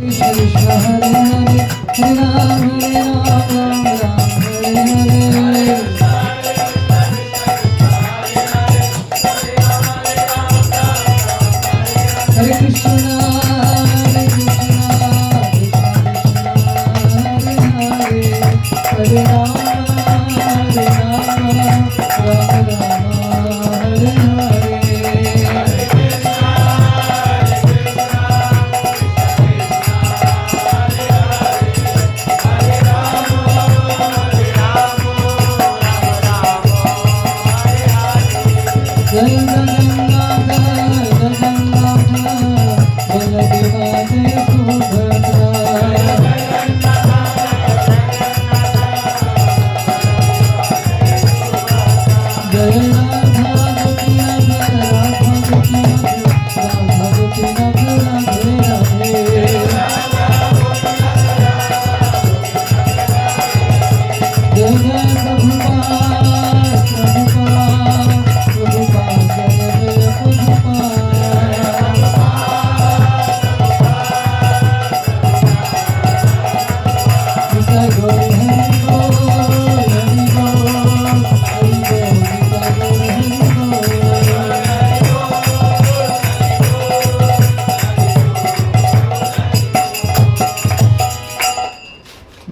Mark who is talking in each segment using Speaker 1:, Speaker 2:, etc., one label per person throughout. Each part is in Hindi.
Speaker 1: कृष्ण कृष्ण हरे हरे हरे राम राम हरे हरे हरे कृष्ण हरे कृष्ण हरे राम राम राम हरे हरे जय जगन्नाथ जगन्नाथ बलदेवा जय सुभद्रा जय राधा गोपीनाथ राधा गोपीनाथ राधा गोपीनाथ राधे राधे जय जय प्रभुपाद प्रभुपाद प्रभुपाद जय जय प्रभुपाद गीता गौरी हरि बोल हरि बोल हरि बोल गीता गौरी हरि बोल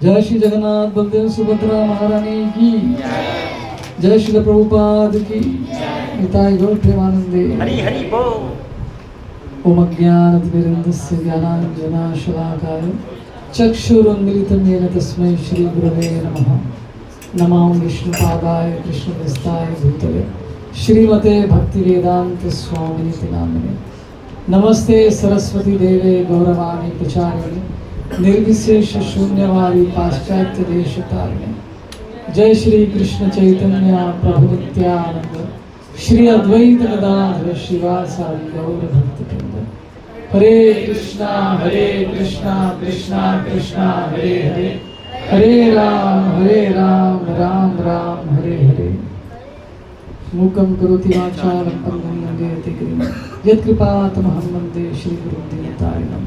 Speaker 1: जय श्री जगन्नाथ बलदेव सुभद्रा महारानी की जय श्री प्रभुपाद की निताय गौर प्रेमानंदे
Speaker 2: हरि हरि बोल।
Speaker 1: ओम अज्ञानतिमिरन्धस्य ज्ञानाञ्जनशलाकाय चक्षुरुन्मिलितं येन तस्मै श्री गुरवे नमः। नमो विष्णुपादाय कृष्णहस्ताय भूतले श्रीमते भक्तिवेदान्त स्वामिनिति नामिने। नमस्ते सरस्वती देवे गौरवाणी प्रचारिणे निर्विशेष शून्यवादी पाश्चात्य देशतारिणे। जय श्री कृष्ण चैतन्य प्रभु नित्यानंद श्री अद्वैत गदाधर श्रीवासादि गौर भक्तवृंद। हरे कृष्णा कृष्णा कृष्णा हरे हरे हरे राम राम राम हरे हरे। मूकं करोति वाचालं पङ्गुं लङ्घयति गिरिं यत्कृपातमहं वन्दे श्रीगुरुं दीनतारिणं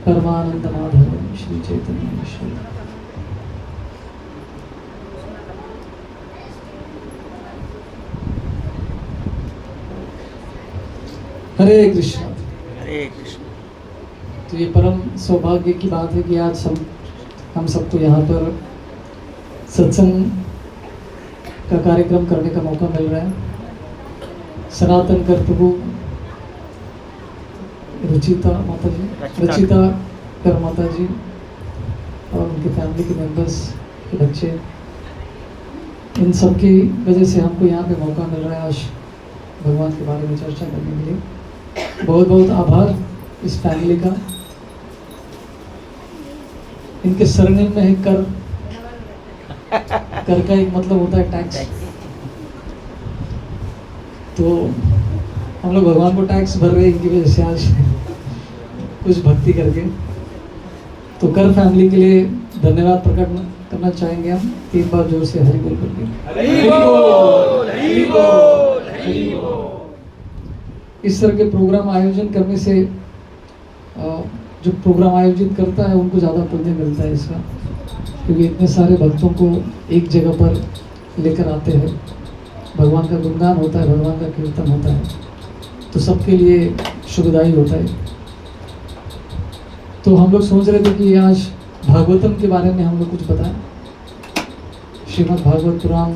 Speaker 1: परमानन्दमाधवं श्री चैतन्येश्वरम्। हरे कृष्ण।
Speaker 2: हरे कृष्ण।
Speaker 1: तो ये परम सौभाग्य की बात है कि आज हम सबको यहाँ पर सत्संग का कार्यक्रम करने का मौका मिल रहा है। सनातन कर प्रभु रुचिता माता जी, रचिता कर माता जी और उनके फैमिली के मेंबर्स के बच्चे, इन सब की वजह से हमको यहाँ पे मौका मिल रहा है आज भगवान के बारे में चर्चा करने के लिए। बहुत बहुत आभार इस फैमिली का। इनके सरनेम में है कर। कर का एक मतलब होता है टैक्स। तो हम लोग भगवान को टैक्स भर रहे हैं इनकी वजह से आज कुछ भक्ति करके। तो कर फैमिली के लिए धन्यवाद प्रकट करना चाहेंगे हम 3 बार जोर से हरि बोल करके।
Speaker 2: हरि बोल, हरि बोल, हरि बोल।
Speaker 1: इस तरह के प्रोग्राम आयोजन करने से जो प्रोग्राम आयोजित करता है उनको ज़्यादा पुण्य मिलता है इसका, क्योंकि इतने सारे भक्तों को एक जगह पर लेकर आते हैं। भगवान का गुणगान होता है, भगवान का कीर्तन होता है, तो सबके लिए शुभदायी होता है। तो हम लोग सोच रहे थे कि आज भागवतम के बारे में हम लोग कुछ बताएं। श्रीमद् भागवत पुराण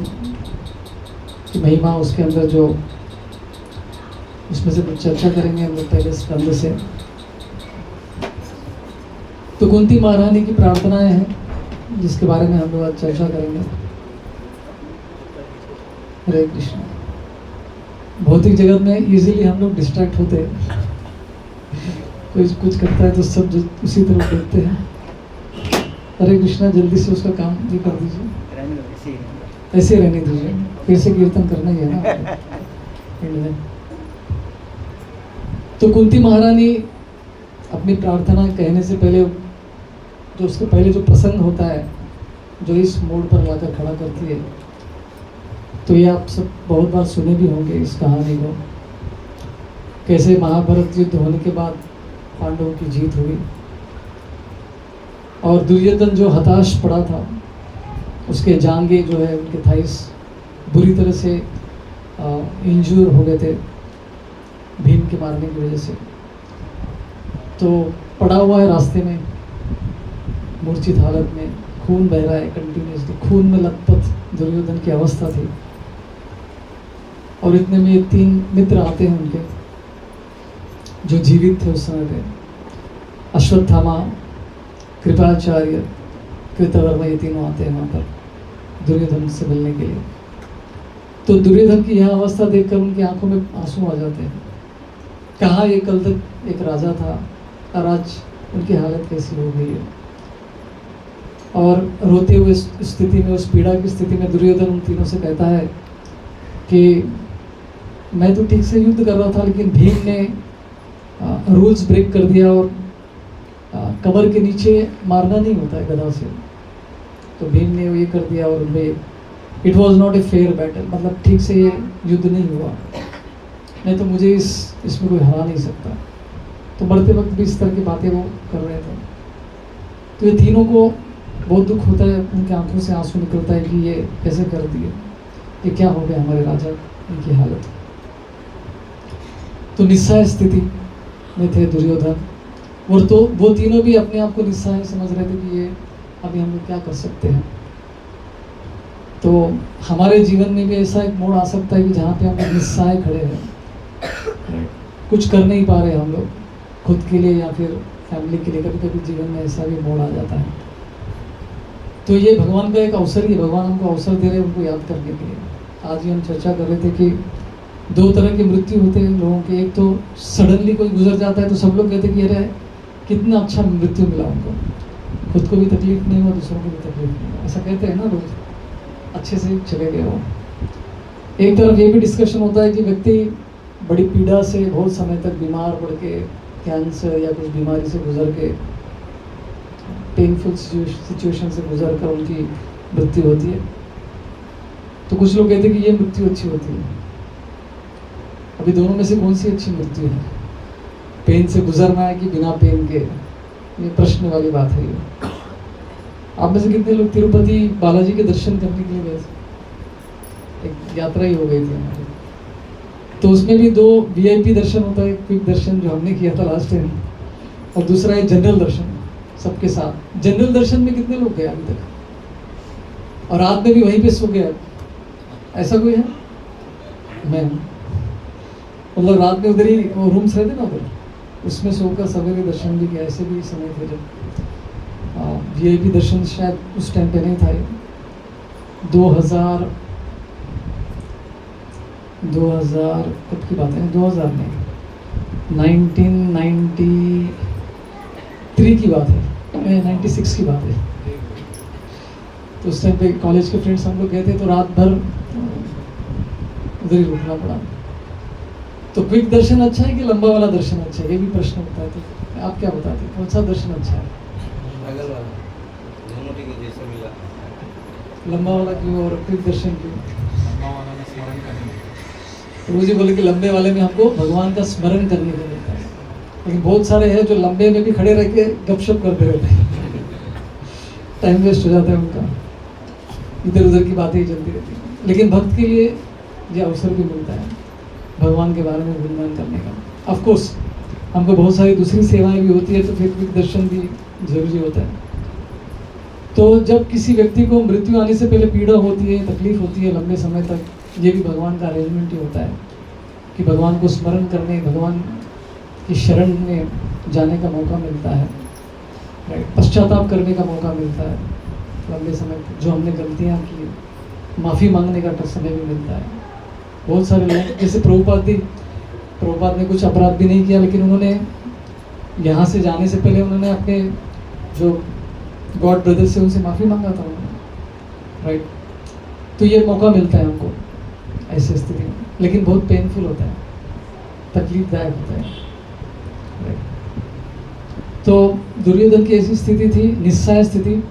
Speaker 1: की महिमा, उसके अंदर जो उसमें से कुछ चर्चा करेंगे हम लोग पहले स्कंद से। तो कुंती महारानी की प्रार्थनाएं हैं जिसके बारे में हम लोग आज चर्चा करेंगे। हरे कृष्ण। भौतिक जगत में इजीली हम लोग डिस्ट्रैक्ट होते हैं, कोई कुछ करता है तो सब उसी तरफ देखते हैं। हरे कृष्णा, जल्दी से उसका काम ये कर दीजिए, ऐसे रहने दीजिए, फिर से कीर्तन करना ही है ना। तो कुंती महारानी अपनी प्रार्थना कहने से पहले जो उसके पहले जो प्रसंग होता है, जो इस मोड़ पर लाकर खड़ा करती है, तो ये आप सब बहुत बार सुने भी होंगे इस कहानी को। कैसे महाभारत युद्ध होने के बाद पांडवों की जीत हुई और दुर्योधन जो हताश पड़ा था, उसके जांघें जो है, उनके थाइस बुरी तरह से इंजूर हो गए थे भीम के मारने की वजह से। तो पड़ा हुआ है रास्ते में मूर्छित हालत में, खून बह रहा है कंटिन्यूसली, खून में लथपथ दुर्योधन की अवस्था थी। और इतने में ये 3 मित्र आते हैं उनके, जो जीवित थे उस समय पे, अश्वत्थामा, कृपाचार्य, कृतवर्मा, ये तीनों आते हैं वहाँ पर दुर्योधन से मिलने के लिए। तो दुर्योधन की यह अवस्था देखकर उनकी आंखों में आंसू आ जाते हैं। कहाँ ये कल तक एक राजा था और आज उनकी हालत कैसी हो गई है। और रोते हुए स्थिति में, उस पीड़ा की स्थिति में दुर्योधन उन तीनों से कहता है कि मैं तो ठीक से युद्ध कर रहा था, लेकिन भीम ने रूल्स ब्रेक कर दिया और कमर के नीचे मारना नहीं होता है गदा से, तो भीम ने ये कर दिया और it was not a fair battle, मतलब ठीक से ये युद्ध नहीं हुआ, नहीं तो मुझे इसमें कोई हरा नहीं सकता। तो बढ़ते वक्त भी इस तरह की बातें वो कर रहे थे। तो ये तीनों को बहुत दुख होता है, उनके आंखों से आंसू निकलता है कि ये कैसे कर दिए, ये क्या हो गया हमारे राजा, इनकी हालत। तो निस्सहाय स्थिति में थे दुर्योधन, और तो वो तीनों भी अपने आप को निस्सहाय समझ रहे थे कि ये अभी हम लोग क्या कर सकते हैं। तो हमारे जीवन में भी ऐसा एक मोड़ आ सकता है कि जहाँ पे हम लोग निस्सहाय खड़े हैं, कुछ कर नहीं पा रहे हम लोग खुद के लिए या फिर फैमिली के लिए। कभी कभी जीवन में ऐसा भी मोड़ आ जाता है। तो ये भगवान का एक अवसर ही, भगवान हमको अवसर दे रहे हैं उनको याद करने के लिए। आज ही हम चर्चा कर रहे थे कि 2 तरह की मृत्यु होते हैं लोगों के। एक तो सडनली कोई गुजर जाता है तो सब लोग कहते हैं कि अरे कितना अच्छा मृत्यु मिला उनको, खुद को भी तकलीफ नहीं हुआ, दूसरों को भी तकलीफ नहीं हुआ, ऐसा कहते हैं ना लोग, अच्छे से चले गए हो। एक तरफ ये भी डिस्कशन होता है कि व्यक्ति बड़ी पीड़ा से बहुत समय तक बीमार पड़ के, कैंसर या कुछ बीमारी से गुजर के, पेनफुल सिचुएशन से गुजर कर उनकी मृत्यु होती है। तो कुछ लोग कहते हैं कि ये मृत्यु अच्छी होती है। अभी दोनों में से कौन सी अच्छी मृत्यु है? पेन से गुजरना है कि बिना पेन के? ये प्रश्न वाली बात है। ये आप में से कितने लोग तिरुपति बालाजी के दर्शन करने के लिए गए थे? एक यात्रा ही हो गई थी हमारी। तो उसमें भी 2 VIP दर्शन होता है, क्विक दर्शन जो हमने किया था लास्ट टाइम, और दूसरा है जनरल दर्शन सबके साथ। जनरल दर्शन में कितने लोग गए अभी तक? और रात में भी वहीं पे सो गया, ऐसा कोई है? मैं, मतलब रात में उधर ही रूम्स रहते ना उधर, उसमें सोकर सवेरे दर्शन भी किया। ऐसे भी समय थे जब VIP दर्शन शायद उस टाइम पे नहीं था। 2000 कब की बात है? 2000 नहीं, 1993 की बात है, 96 की बात है। तो उस टाइम पे कॉलेज के फ्रेंड्स हम लोग गए थे, तो रात भर उधर ही रुकना पड़ा। तो क्विक दर्शन अच्छा है कि लंबा वाला दर्शन अच्छा है? ये भी प्रश्न होता है। तो आप क्या बताते हैं, कौन सा दर्शन अच्छा है? लंबा वाला क्यों और क्विक दर्शन क्यों? तो मुझे बोले कि लंबे वाले में हमको भगवान का स्मरण करने को मिलता है, लेकिन बहुत सारे हैं जो लंबे में भी खड़े रह के गपशप करते रहते हैं, टाइम वेस्ट हो जाता है उनका, इधर उधर की बातें ही चलती रहती हैं। लेकिन भक्त के लिए ये अवसर भी मिलता है भगवान के बारे में गुणगान करने का। ऑफ कोर्स हमको बहुत सारी दूसरी सेवाएं भी होती है, तो फिर क्विक दर्शन भी जरूरी होता है। तो जब किसी व्यक्ति को मृत्यु आने से पहले पीड़ा होती है, तकलीफ होती है लंबे समय तक, ये भी भगवान का अरेंजमेंट ही होता है कि भगवान को स्मरण करने, भगवान की शरण में जाने का मौका मिलता है, राइट, पश्चाताप करने का मौका मिलता है लंबे समय तक, जो हमने गलतियाँ की, माफ़ी मांगने का समय भी मिलता है। बहुत सारे लोग जैसे प्रभुपाद ने कुछ अपराध भी नहीं किया, लेकिन उन्होंने यहाँ से जाने से पहले उन्होंने अपने जो गॉड ब्रदर से उनसे माफ़ी मांगा था उन्होंने, राइट। तो ये मौका मिलता है हमको ऐसी स्थिति में, लेकिन बहुत पेनफुल होता है, तकलीफदायक होता है, राइट। तो दुर्योधन की ऐसी स्थिति थी, निस्सहाय स्थिति।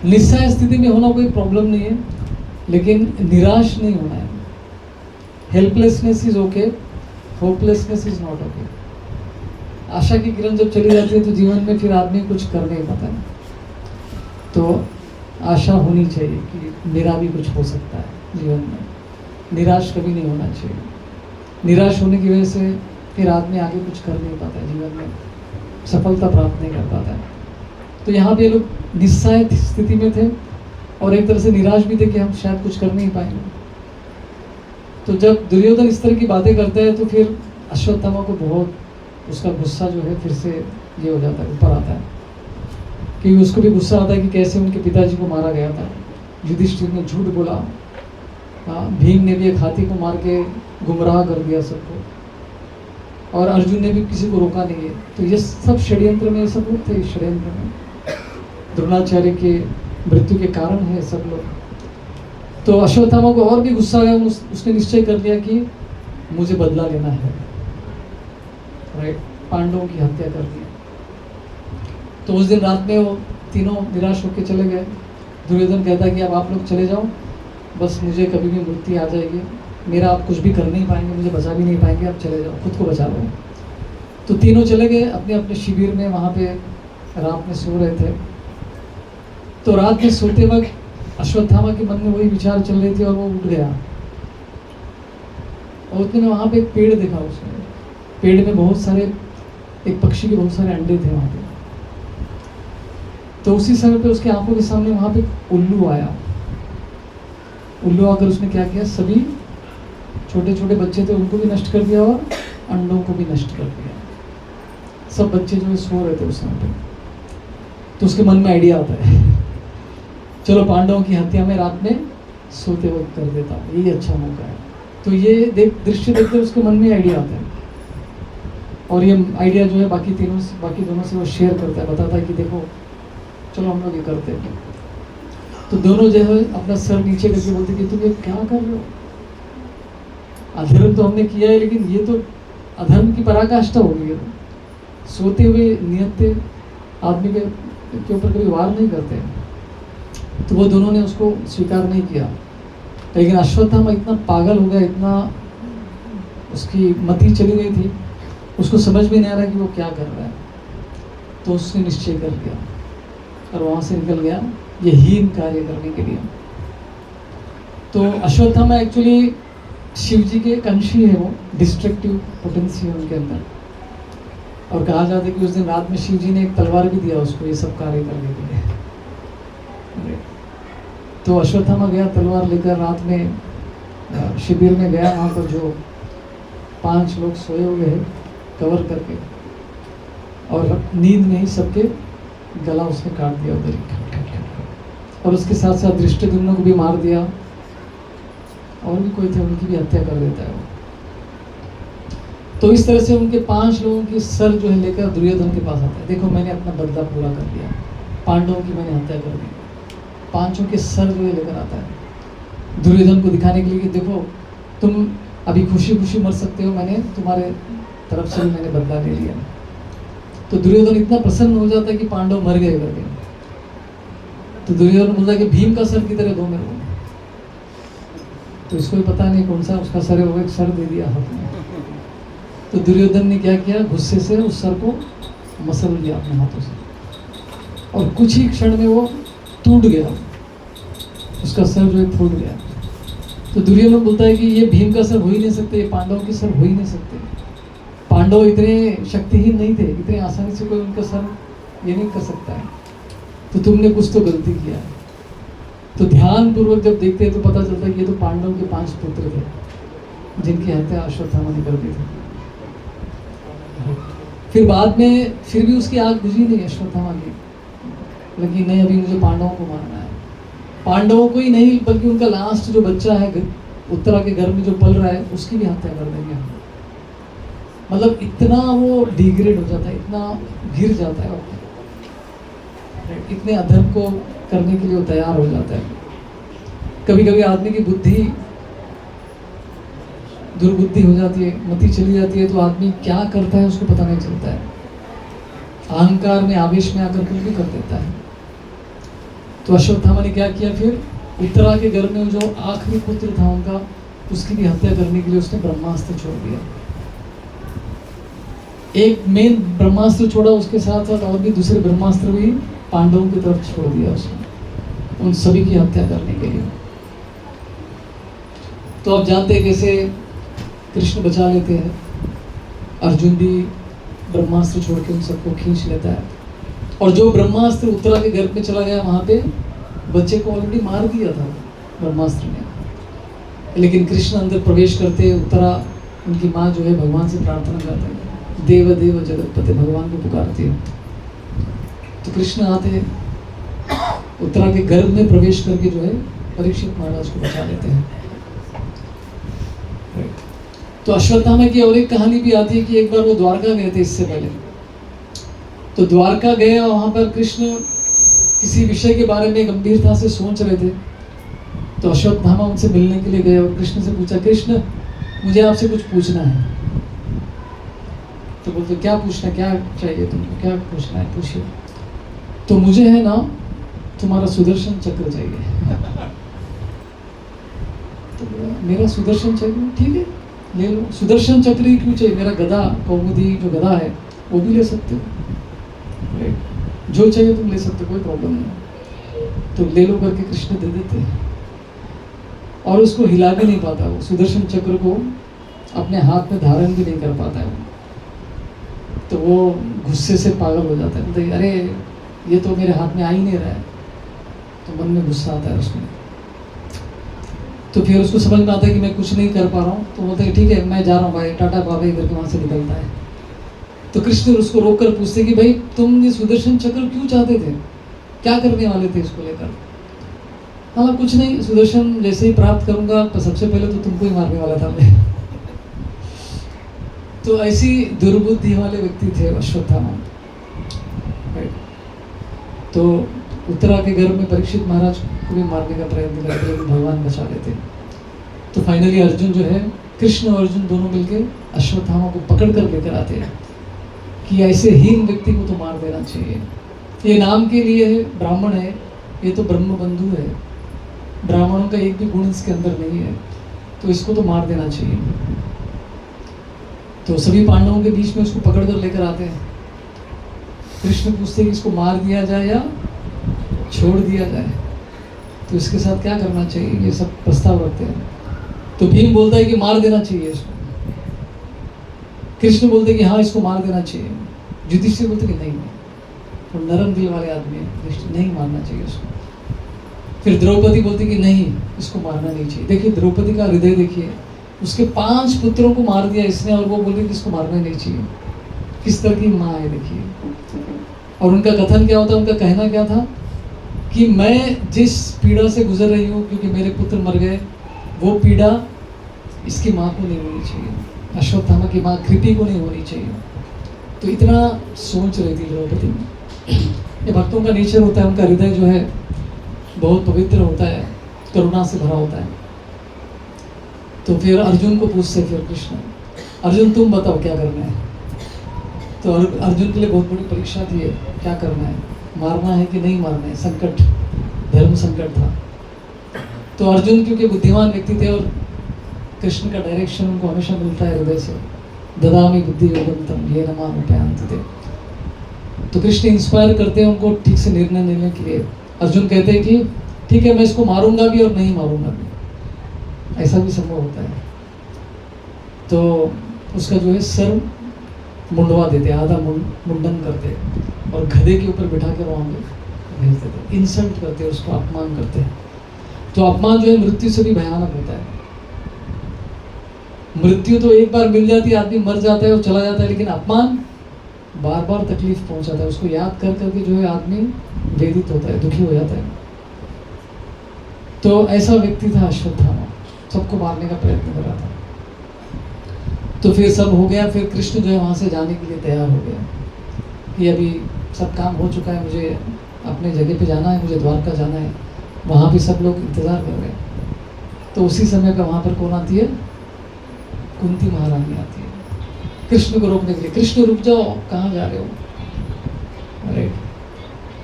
Speaker 1: निस्सहाय स्थिति में होना कोई प्रॉब्लम नहीं है, लेकिन निराश नहीं होना है। Helplessness is okay, hopelessness is not okay. आशा की किरण जब चली जाती है तो जीवन में फिर आदमी कुछ कर नहीं पाता है। तो आशा होनी चाहिए कि मेरा भी कुछ हो सकता है जीवन में। निराश कभी नहीं होना चाहिए। निराश होने की वजह से फिर आदमी आगे कुछ कर नहीं पाता है, जीवन में सफलता प्राप्त नहीं कर पाता है। तो यहाँ पे ये लोग निस्सहाय स्थिति में थे और एक तरह से निराश भी थे कि हम शायद कुछ कर नहीं पाएंगे। तो जब दुर्योधन इस तरह की बातें करता है तो फिर अश्वत्थामा को बहुत उसका गुस्सा जो है फिर से ये हो जाता है, ऊपर आता है। क्योंकि उसको भी गुस्सा आता है कि कैसे उनके पिताजी को मारा गया था। युधिष्ठिर ने झूठ बोला, भीम ने भी एक हाथी को मार के गुमराह कर दिया सबको, और अर्जुन ने भी किसी को रोका नहीं है। तो ये सब षड्यंत्र में, सब लोग थे इस षड्यंत्र में। द्रोणाचार्य के मृत्यु के कारण है सब लोग। तो अश्वत्थामा को और भी गुस्सा आया। उसने निश्चय कर लिया कि मुझे बदला लेना है, राइट। पांडवों की हत्या कर दी। तो उस दिन रात में वो तीनों निराश होकर चले गए। दुर्योधन कहता है कि अब आप लोग चले जाओ, बस मुझे कभी भी मृत्यु आ जाएगी, मेरा आप कुछ भी कर नहीं पाएंगे, मुझे बचा भी नहीं पाएंगे, आप चले जाओ, खुद को बचा लो। तो तीनों चले गए अपने अपने शिविर में। वहाँ पे रात में सो रहे थे। तो रात में सोते वक्त अश्वत्थामा के मन में वही विचार चल रहे थे और वो उठ गया। और उतने में वहाँ पे एक पेड़ देखा उसने। पेड़ में बहुत सारे, एक पक्षी के बहुत सारे अंडे थे वहाँ पे। तो उसी समय पे उसके आंखों के सामने वहाँ पे उल्लू आया। उल्लू आकर उसने क्या किया, सभी छोटे छोटे बच्चे थे उनको भी नष्ट कर दिया और अंडों को भी नष्ट कर दिया। सब बच्चे जो है सो रहे थे उस समय पे। तो उसके मन में आइडिया आता है, चलो पांडवों की हत्या में रात में सोते वक्त कर देता हूँ, यही अच्छा मौका है। तो ये दृश्य देखते उसके मन में आइडिया आता है। और ये आइडिया जो है बाकी दोनों से वो शेयर करता है, बताता है कि देखो चलो हम लोग ये करते हैं। तो दोनों जो है अपना सर नीचे करके बोलते कि तुम ये क्या कर रहे हो, अधर्म तो हमने किया है लेकिन ये तो अधर्म की पराकाष्ठा हो गई है। सोते हुए नियत आदमी के ऊपर कभी वार नहीं करते। तो वो दोनों ने उसको स्वीकार नहीं किया। लेकिन अश्वत्थामा इतना पागल हो गया, इतना उसकी मति चली गई थी, उसको समझ में नहीं आ रहा कि वो क्या कर रहा है। तो उसने निश्चय कर लिया और वहाँ से निकल गया ये हीन कार्य करने के लिए। तो अश्वत्थामा एक्चुअली शिव जी के एक अंशी है, वो डिस्ट्रक्टिव पोटेंसी है उनके अंदर। और कहा जाता है कि उस दिन रात में शिव जी ने एक तलवार भी दिया उसको ये सब कार्य करने के लिए। तो अश्वत्थामा गया तलवार लेकर, रात में शिविर में गया। वहाँ पर जो 5 लोग सोए हुए हैं कवर करके, और नींद में ही सबके गला उसने काट दिया उधर ही। और उसके साथ साथ धृष्टद्युम्न को भी मार दिया, और भी कोई थे उनकी भी हत्या कर देता है वो। तो इस तरह से उनके 5 लोगों की सर जो है लेकर दुर्योधन के पास आता है, देखो मैंने अपना बदला पूरा कर लिया, पांडवों की मैंने हत्या कर दी। 5 के सर जो है लेकर आता है दुर्योधन को दिखाने के लिए कि देखो तुम अभी खुशी खुशी मर सकते हो, मैंने तुम्हारे तरफ से मैंने बदला ले लिया। तो दुर्योधन इतना प्रसन्न हो जाता है कि पांडव मर गए करके। तो दुर्योधन बोलता है कि भीम का सर किधर है, दो मेरे को। तो इसको भी पता नहीं कौन सा उसका सर है, वो एक सर दे दिया हाथ में। तो दुर्योधन ने क्या किया, गुस्से से उस सर को मसल दिया अपने हाथों से, और कुछ ही क्षण में वो टूट गया, उसका सर जो है फूट गया। तो दुर्योधन बोलता है कि ये भीम का सर हो ही नहीं सकते, ये पांडवों के सर हो ही नहीं सकते। पांडव इतने शक्तिहीन नहीं थे, इतने आसानी से कोई उनका सर ये नहीं कर सकता है। तो तुमने कुछ तो गलती किया है। तो ध्यान पूर्वक जब देखते हैं तो पता चलता है कि ये तो पांडवों के 5 पुत्र थे जिनकी हत्या अश्वत्थामा ने कर दी थी। फिर बाद में फिर भी उसकी आग बुझी नहीं अश्वत्थामा की, लेकिन नहीं अभी मुझे पांडवों को मारना है। पांडवों को ही नहीं बल्कि उनका लास्ट जो बच्चा है उत्तरा के घर में जो पल रहा है उसकी भी हत्या कर देंगे हम। मतलब इतना वो डिग्रेड हो जाता है, इतना गिर जाता है, इतने अधर्म को करने के लिए वो तैयार हो जाता है। कभी कभी आदमी की बुद्धि दुर्बुद्धि हो जाती है, मति चली जाती है, तो आदमी क्या करता है उसको पता नहीं चलता है। अहंकार में आवेश में आकर कुछ भी कर देता है। तो अश्वत्थामा ने क्या किया, फिर उत्तरा के घर में जो आखिरी पुत्र था उनका, उसकी भी हत्या करने के लिए उसने ब्रह्मास्त्र छोड़ दिया। एक मेन ब्रह्मास्त्र छोड़ा, उसके साथ साथ और भी दूसरे ब्रह्मास्त्र भी पांडवों की तरफ छोड़ दिया उसने। उन सभी की हत्या करने के लिए। तो आप जानते हैं कैसे कृष्ण बचा लेते हैं। अर्जुन भी ब्रह्मास्त्र छोड़ के उन सबको खींच लेता है, और जो ब्रह्मास्त्र उत्तरा के गर्भ में चला गया वहां पे बच्चे को ऑलरेडी मार दिया था ब्रह्मास्त्र ने। लेकिन कृष्ण अंदर प्रवेश करते, उत्तरा उनकी माँ जो है भगवान से प्रार्थना करते हैं, देव देव जगतपति, भगवान को पुकारती है। तो कृष्ण आते उत्तरा के गर्भ में प्रवेश करके जो है परीक्षित महाराज को बचा लेते हैं। तो अश्वत्थामा की और एक कहानी भी आती है कि एक बार वो द्वारका गए थे इससे पहले। तो द्वारका गए और वहां पर कृष्ण किसी विषय के बारे में गंभीरता से सोच रहे थे। तो अश्वत्थामा उनसे मिलने के लिए गए और कृष्ण से पूछा, कृष्ण मुझे आपसे कुछ पूछना है। तो बोलते क्या पूछना, क्या चाहिए तुमको, क्या पूछना है, पूछिए। तो मुझे है ना तुम्हारा सुदर्शन चक्र चाहिए। तो मेरा सुदर्शन चक्र, ठीक है ले लो। सुदर्शन चक्र ही क्यों चाहिए, मेरा गदा, कौमुदी जो गदा है वो भी ले सकते हो, जो चाहिए तुम ले सकते हो, कोई प्रॉब्लम नहीं। तो ले लो करके कृष्ण दे देते हैं, और उसको हिला भी नहीं पाता, वो सुदर्शन चक्र को अपने हाथ में धारण भी नहीं कर पाता है। तो वो गुस्से से पागल हो जाता है, बोलते अरे ये तो मेरे हाथ में आ ही नहीं रहा है। तो मन में गुस्सा आता है उसमें। तो फिर उसको समझ में आता है कि मैं कुछ नहीं कर पा रहा हूँ। तो बोलते हैं ठीक है मैं जा रहा हूँ भाई, टाटा बाबा करके वहाँ से निकलता है। तो कृष्ण उसको रोक कर पूछते कि भाई तुम ये सुदर्शन चक्र क्यों चाहते थे, क्या करने वाले थे इसको लेकर। हाँ कुछ नहीं, सुदर्शन जैसे ही प्राप्त करूंगा तो सबसे पहले तो तुमको ही मारने वाला था मैं। तो ऐसी दुर्बुद्धि वाले व्यक्ति थे अश्वत्थामा। तो उत्तरा के गर्भ में परीक्षित महाराज को भी मारने का प्रयत्न करते, लेकिन भगवान बचा लेते। तो फाइनली अर्जुन जो है, कृष्ण और अर्जुन दोनों मिलकर अश्वत्थामा को पकड़ कर लेकर आते हैं कि ऐसे हीन व्यक्ति को तो मार देना चाहिए। ये नाम के लिए है, ब्राह्मण है, ये तो ब्रह्म बंधु है, ब्राह्मणों का एक भी गुण इसके अंदर नहीं है, तो इसको तो मार देना चाहिए। तो सभी पांडवों के बीच में उसको पकड़ कर लेकर आते हैं। कृष्ण पूछते हैं कि इसको मार दिया जाए या छोड़ दिया जाए, तो इसके साथ क्या करना चाहिए, ये सब प्रस्ताव रखते हैं। तो भीम बोलता है कि मार देना चाहिए इसको। कृष्ण बोलते हैं कि हाँ इसको मार देना चाहिए। युधिष्ठिर बोलते कि नहीं, वो नरम दिल वाले आदमी है, नहीं मारना चाहिए उसको। फिर द्रौपदी बोलती कि नहीं इसको मारना नहीं चाहिए। देखिए द्रौपदी का हृदय देखिए, उसके 5 पुत्रों को मार दिया इसने, और वो बोली कि इसको मारना नहीं चाहिए। किस तरह की माँ है देखिए। और उनका कथन क्या होता है, उनका कहना क्या था कि मैं जिस पीड़ा से गुजर रही हूँ क्योंकि मेरे पुत्र मर गए, वो पीड़ा इसकी माँ को नहीं होनी चाहिए, अश्वत्थामा की माँ कृपि को नहीं होनी चाहिए। तो इतना सोच रही थी द्रौपदी। ये भक्तों का नेचर होता है, उनका हृदय जो है बहुत पवित्र होता है, करुणा से भरा होता है। तो फिर अर्जुन को पूछते फिर कृष्ण, अर्जुन तुम बताओ क्या करना है। तो अर्जुन के लिए बहुत बड़ी परीक्षा थी, क्या करना है, मारना है कि नहीं मारना है। संकट, धर्म संकट था। तो अर्जुन क्योंकि बुद्धिमान व्यक्ति थे और कृष्ण का डायरेक्शन उनको हमेशा मिलता है हृदय से, ददामि बुद्धि योगम तम येन माम उपयान्ति। तो कृष्ण इंस्पायर करते हैं उनको ठीक से निर्णय लेने के लिए। अर्जुन कहते हैं कि ठीक है मैं इसको मारूंगा भी और नहीं मारूंगा भी, ऐसा भी संभव होता है। तो उसका जो है सर मुंडवा देते, आधा मुंडन करते और गधे के ऊपर बिठा कर वहाँ पे भेज देते, इंसल्ट करते, उसको अपमान करते हैं। तो अपमान जो है मृत्यु से भी भयानक होता है। मृत्यु तो एक बार मिल जाती है, आदमी मर जाता है और चला जाता है, लेकिन अपमान बार बार तकलीफ पहुंचाता है। उसको याद कर करके जो है आदमी वेदित होता है, दुखी हो जाता है। तो ऐसा व्यक्ति था अश्वत्थामा, सबको मारने का प्रयत्न कर रहा था। तो फिर सब हो गया, फिर कृष्ण जो है वहाँ से जाने के लिए तैयार हो गया कि अभी सब काम हो चुका है, मुझे अपने जगह पे जाना है, मुझे द्वारका जाना है। वहाँ भी सब लोग इंतज़ार कर रहे हैं। तो उसी समय पे वहाँ पर कौन आती है, कुंती महारानी आती है कृष्ण को रोकने के लिए। कृष्ण रुक जाओ, कहाँ जा रहे हो। अरे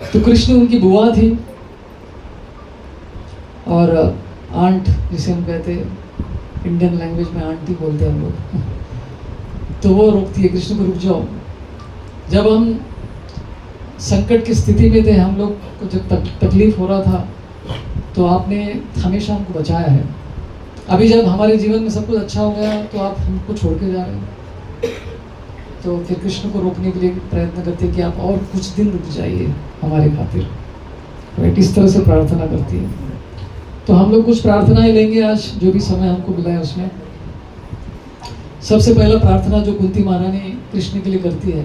Speaker 1: तो कृष्ण उनकी बुआ थी और आंट जिसे हम कहते हैं, इंडियन लैंग्वेज में आंटी बोलते हैं हम लोग। तो वो रोकती है कृष्ण को, रुक जाओ। जब हम संकट की स्थिति में थे, हम लोग को जब तकलीफ हो रहा था, तो आपने हमेशा हमको बचाया है। अभी जब हमारे जीवन में सब कुछ अच्छा हो गया तो आप हमको छोड़ के जा रहे हैं। तो फिर कृष्ण को रोकने के लिए प्रयत्न करते हैं कि आप और कुछ दिन रुक जाइए हमारे खातिर। राइट, इस तरह से प्रार्थना करती है। तो हम लोग कुछ प्रार्थनाएं लेंगे आज, जो भी समय हमको मिला है उसमें। सबसे पहला प्रार्थना जो कुंती महारानी कृष्ण के लिए करती है,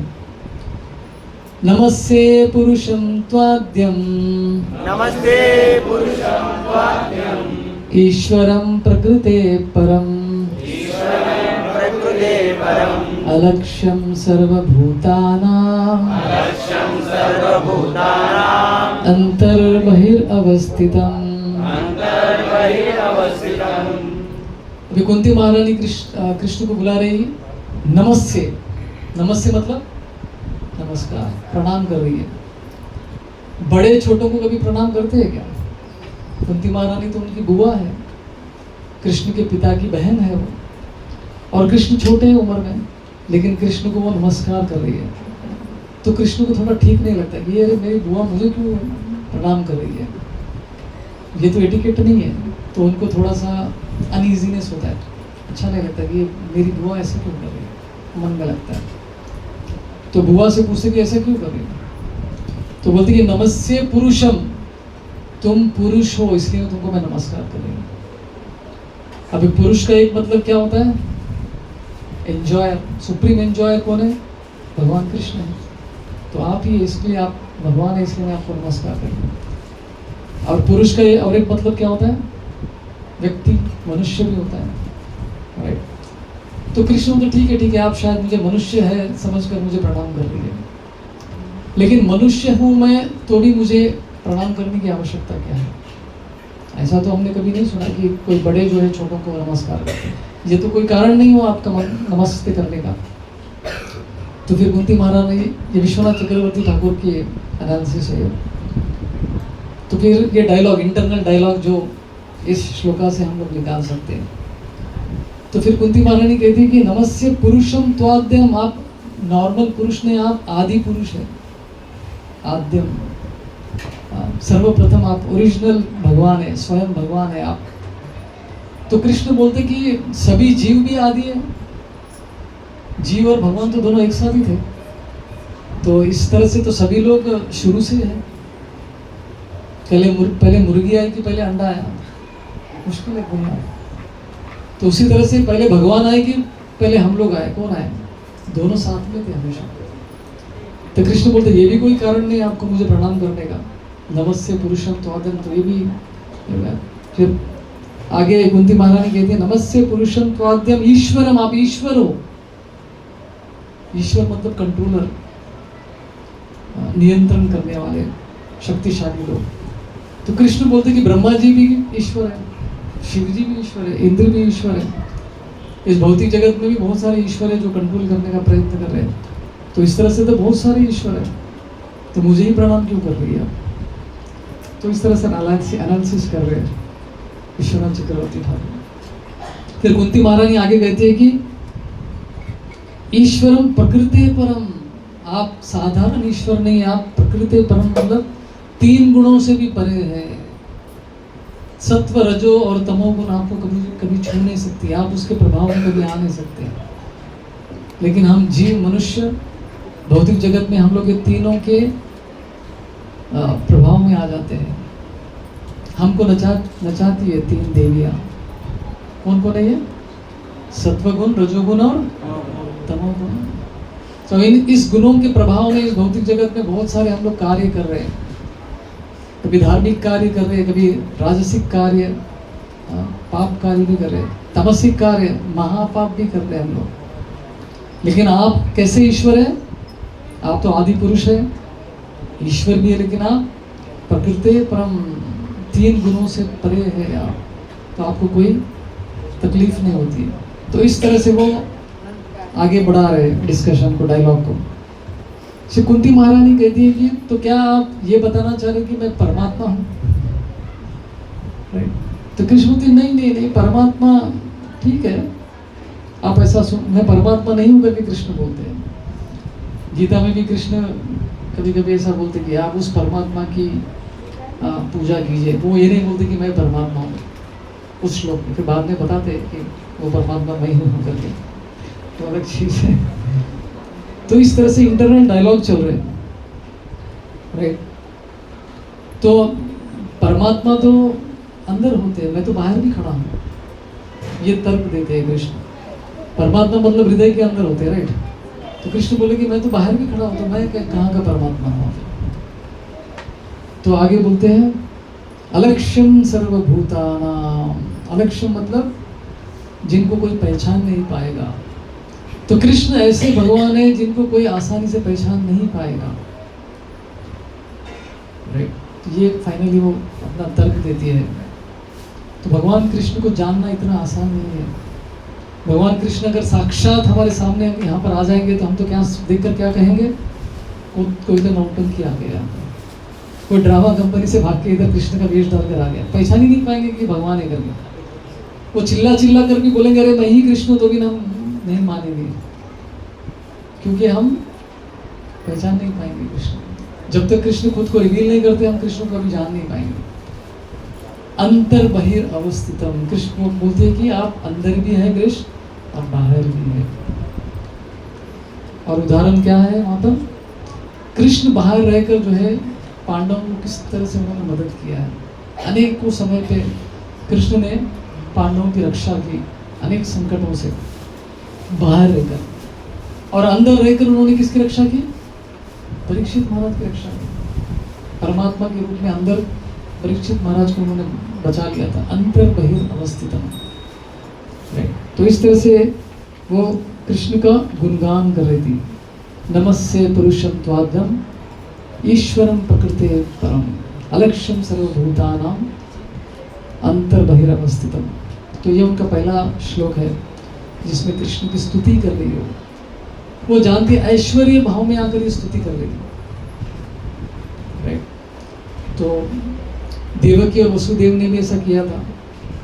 Speaker 1: नमस्ते पुरुषं त्वाद्यं,
Speaker 2: नमस्ते पुरुषं त्वाद्यं,
Speaker 1: ईश्वरं प्रकृते परं,
Speaker 2: ईश्वरं प्रकृते परं,
Speaker 1: अलक्ष्यं सर्वभूतानां,
Speaker 2: अलक्ष्यं सर्वभूतानां,
Speaker 1: अंतर्बहिरवस्थितम्।
Speaker 2: अन्तर्बहिरवस्थितम्।
Speaker 1: अभी कुंती महारानी कृष्ण को बुला रही है, नमस्ते। नमस्ते मतलब नमस्कार, प्रणाम कर रही है। बड़े छोटों को कभी प्रणाम करते हैं क्या? कुंती महारानी तो उनकी बुआ है, कृष्ण के पिता की बहन है वो, और कृष्ण छोटे हैं उम्र में, लेकिन कृष्ण को वो नमस्कार कर रही है। तो कृष्ण को थोड़ा ठीक नहीं लगता कि ये मेरी बुआ मुझे क्यों प्रणाम कर रही है, ये तो एटिकेट नहीं है। तो उनको थोड़ा सा अनईजीनेस होता है, अच्छा नहीं लगता कि मेरी बुआ ऐसे क्यों कर रही है, मन में लगता है। तो बुआ से पूछते कि ऐसा क्यों कर रही है? तो बोलती कि नमस्ते पुरुषम, तुम पुरुष हो इसलिए तुमको मैं नमस्कार कर रही हूँ। अभी पुरुष का एक मतलब क्या होता है? एंजॉयर, सुप्रीम एंजॉयर कौन है? भगवान कृष्ण है। तो आप ही, इसलिए आप भगवान है, इसलिए मैं आपको नमस्कार कर रही हूँ। और पुरुष का और एक मतलब क्या होता है? व्यक्ति, मनुष्य भी होता है। राइट, तो कृष्ण तो ठीक है, आप शायद मुझे मनुष्य है समझकर मुझे प्रणाम कर रही है, लेकिन मनुष्य हूँ मैं तो भी मुझे प्रणाम करने की आवश्यकता क्या है? ऐसा तो हमने कभी नहीं सुना कि कोई बड़े जो है छोटों को नमस्कार करते हैं। ये तो कोई कारण नहीं हो आपका नमस्ते करने का। तो फिर कुंती महारानी, ये विश्वनाथ चक्रवर्ती ठाकुर की एनालिसिस है। तो फिर ये डायलॉग, इंटरनल डायलॉग जो इस श्लोका से हम लोग निकाल सकते हैं। तो फिर कुंती महारानी कहती है कि नमस्ते पुरुषम त्वाद्यम, आप नॉर्मल पुरुष ने, आप आदि पुरुष है, आद्यम, सर्वप्रथम आप ओरिजिनल भगवान है, स्वयं भगवान है आप। तो कृष्ण बोलते कि सभी जीव भी आदि है, जीव और भगवान तो दोनों एक साथ ही थे। तो इस तरह से तो सभी लोग शुरू से है। पहले मुर्गी आई कि पहले अंडा आया? मुश्किल है बोलना। तो उसी तरह से पहले भगवान आए कि पहले हम लोग आए? कौन आए? दोनों साथ में थे हमेशा। तो कृष्ण बोलते ये भी कोई कारण नहीं आपको मुझे प्रणाम करने का, नमस्ते पुरुषम त्वाद्यम, तो ये भी। फिर आगे कुंती महारानी कहती है नमस्ते पुरुषम त्वाद्यम ईश्वरम, आप ईश्वर हो। ईश्वर मतलब कंट्रोलर, नियंत्रण करने वाले शक्तिशाली लोग। तो कृष्ण बोलते कि ब्रह्मा जी भी ईश्वर है, शिव जी भी ईश्वर है, इंद्र भी ईश्वर है। इस भौतिक जगत में भी बहुत सारे ईश्वर है जो कंट्रोल करने का प्रयत्न कर रहे हैं। तो इस तरह से तो बहुत सारे ईश्वर है, तो मुझे ही प्रणाम क्यों कर रही है आप? तो इस तरह से एनालिसिस कर रहे हैं विश्वनाथ चक्रवर्ती ठाकुर। फिर कुंती महारानी आगे कहती है कि ईश्वरम प्रकृते परम, आप साधारण ईश्वर नहीं, आप प्रकृते परम मतलब 3 गुणों से भी परे है। सत्व, रजो और तमो गुण आपको कभी कभी छू नहीं सकती, आप उसके प्रभाव में कभी आ नहीं सकते। लेकिन हम जीव मनुष्य भौतिक जगत में हम लोग ये तीनों के प्रभाव में आ जाते हैं। हमको नचाती है 3 देवियां। कौन कौन है ये? सत्वगुण, रजोगुण और तमोगुण। तो इस गुणों के प्रभाव में इस भौतिक जगत में बहुत सारे हम लोग कार्य कर रहे हैं। कभी धार्मिक कार्य कर रहे हैं, कभी राजसिक कार्य, पाप कार्य भी कर रहे हैं, तमसिक कार्य, महापाप भी कर रहे हैं हम लोग। लेकिन आप कैसे ईश्वर है? आप तो आदि पुरुष है, ईश्वर भी है, लेकिन आप प्रकृति परम 3 गुणों से परे है आप, तो आपको कोई तकलीफ नहीं होती है। तो इस तरह से वो आगे बढ़ा रहे डिस्कशन को, डायलॉग को। श्री कुंती महारानी कहती है कि तो क्या आप ये बताना चाह रहे कि मैं परमात्मा हूँ? राइट, तो कृष्ण बोलते नहीं, परमात्मा ठीक है, आप ऐसा मैं परमात्मा नहीं हूँ करके कृष्ण बोलते हैं। गीता में भी कृष्ण कभी कभी ऐसा बोलते कि आप उस परमात्मा की पूजा कीजिए, वो ये नहीं बोलते कि मैं परमात्मा हूँ उस श्लोक में, फिर बाद में बताते कि वो परमात्मा मैं हूँ करके, तो अलग चीज़ है। तो इस तरह से इंटरनल डायलॉग चल रहे हैं, राइट। तो परमात्मा तो अंदर होते हैं, मैं तो बाहर भी खड़ा हूँ, ये तर्क देते हैं कृष्ण। परमात्मा मतलब हृदय के अंदर होते हैं, राइट। तो कृष्ण बोले कि मैं तो बाहर भी खड़ा हूँ, तो मैं कहाँ का परमात्मा हूँ। तो आगे बोलते हैं अलक्ष्यम सर्वभूतानाम, अलक्ष्यम मतलब जिनको कोई पहचान नहीं पाएगा। तो कृष्ण ऐसे भगवान है जिनको कोई आसानी से पहचान नहीं पाएगा, राइट। तो ये फाइनली वो अपना तर्क देती है। तो भगवान कृष्ण को जानना इतना आसान नहीं है। भगवान कृष्ण अगर साक्षात हमारे सामने यहाँ पर आ जाएंगे तो हम तो क्या देखकर क्या कहेंगे, कोई तो नौटंकी आ गया, कोई ड्रामा कंपनी से भाग के इधर कृष्ण का वेश डालकर आ गया, पहचान ही नहीं पाएंगे कि भगवान है करके। वो चिल्ला चिल्ला करके बोलेंगे अरे मैं ही कृष्ण हूं, तो भी हम नहीं मानेंगे, क्योंकि हम पहचान नहीं पाएंगे कृष्ण। जब तक कृष्ण खुद को रिवील नहीं करते हम कृष्ण को कभी जान नहीं पाएंगे। अंतर बहिर अवस्थितम, कृष्ण बोलते हैं कि आप अंदर भी है कृष्ण और बाहर भी है। और उदाहरण क्या है वहां पर, कृष्ण बाहर रहकर जो है पांडवों को किस तरह से उन्होंने मदद किया है। अनेकों समय पे कृष्ण ने पांडवों की रक्षा की अनेक संकटों से बाहर रहकर, और अंदर रहकर उन्होंने किसकी रक्षा की, परीक्षित महाराज की रक्षा की। परमात्मा के रूप में अंदर परीक्षित महाराज को उन्होंने बचा लिया था। अंतर बहिर अवस्थितम, तो इस तरह से वो कृष्ण का गुणगान कर रही थी। नमस्ते पुरुषम त्वाद्यम ईश्वरम प्रकृते परम अलक्ष्यम सर्वभूतानाम अंतर बहिर अवस्थितम। तो ये उनका पहला श्लोक है जिसमें कृष्ण की स्तुति कर रही हो। वो जानती ऐश्वर्य भाव में आकर ये स्तुति कर रही थी, राइट। तो देवकी और वसुदेव ने भी ऐसा किया था।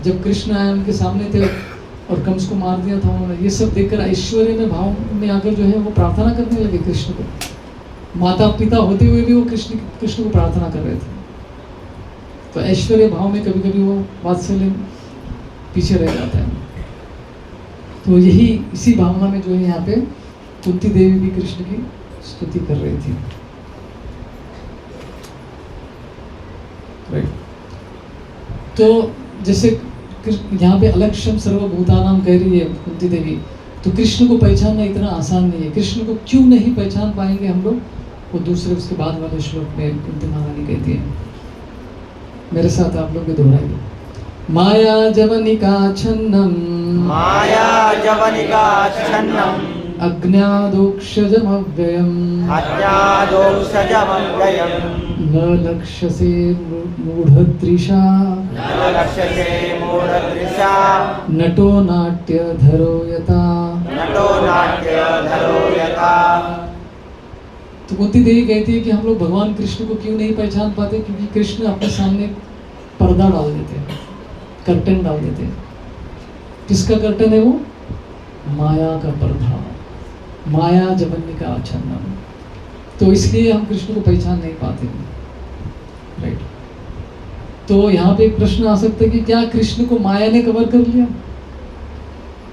Speaker 1: जब कृष्ण आए उनके सामने थे और कंस को मार दिया था उन्होंने, ये सब देखकर ऐश्वर्य में भाव में आकर जो है वो प्रार्थना करने लगे कृष्ण को। माता पिता होते हुए भी वो कृष्ण को प्रार्थना कर रहे थे। तो ऐश्वर्य भाव में कभी कभी वो वात्सल्य पीछे रह जाता है। तो यही इसी भावना में जो है यहाँ पे कुंती देवी भी कृष्ण की स्तुति कर रही थी, राइट। तो जैसे यहाँ पे अलक्ष्यम सर्वभूतानाम कह रही है कुंती देवी, तो कृष्ण को पहचानना इतना आसान नहीं है। कृष्ण को क्यों नहीं पहचान पाएंगे हम लोग, वो दूसरे उसके बाद वाले श्लोक में कुंती महारानी कहती है। मेरे साथ आप लोग भी दोहराइए। माया जवनिका छन्नम,
Speaker 2: माया जवनिका छन्नम,
Speaker 1: अज्ञादोक्षजमव्ययम्,
Speaker 2: अज्ञादोक्षजमव्ययम्,
Speaker 1: न लक्ष्यसे मूढदृशा,
Speaker 2: न लक्ष्यसे मूढदृशा,
Speaker 1: नटो नाट्यधरो यथा।
Speaker 2: नटो नाट्यधरो यथा।
Speaker 1: तो कुंती देवी कहती है कि हम लोग भगवान कृष्ण को क्यों नहीं पहचान पाते, क्योंकि कृष्ण अपने सामने पर्दा डाल देते हैं, कर्टन डाल देते हैं। किसका कर्टन है वो, माया का पर्दा, माया जवनिका छन्नम। तो इसलिए हम कृष्ण को पहचान नहीं पाते, राइट। तो यहाँ पे एक प्रश्न आ सकता है कि क्या कृष्ण को माया ने कवर कर लिया?